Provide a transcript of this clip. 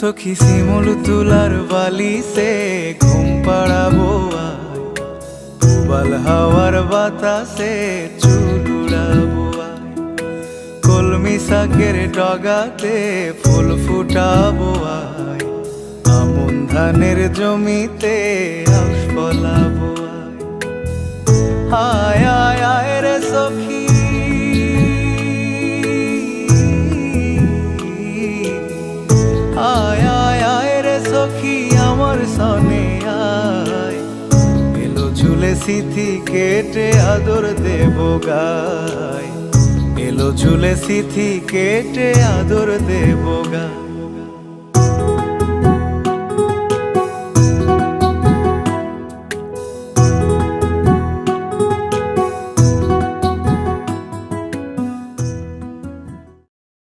সখী শিমুল তুলার বালিশে ঘুম পাড়াবো আয়, উবাল হাওয়ার বাতাসে চুল উড়াবো আয়, কলমি শাকের ডগাতে ফুল ফুটাবো আয়, আমন ধানের জমিতে আউশ ফলাবো আয়। আয় আয় আয় রে সখী, আয় আয় আয় রে সখী আমার সনে আয়, এলো ঝুলে সিথি কেটে আদর দেব গায়, এলো ঝুলে সিথি কেটে আদর দেব গায়।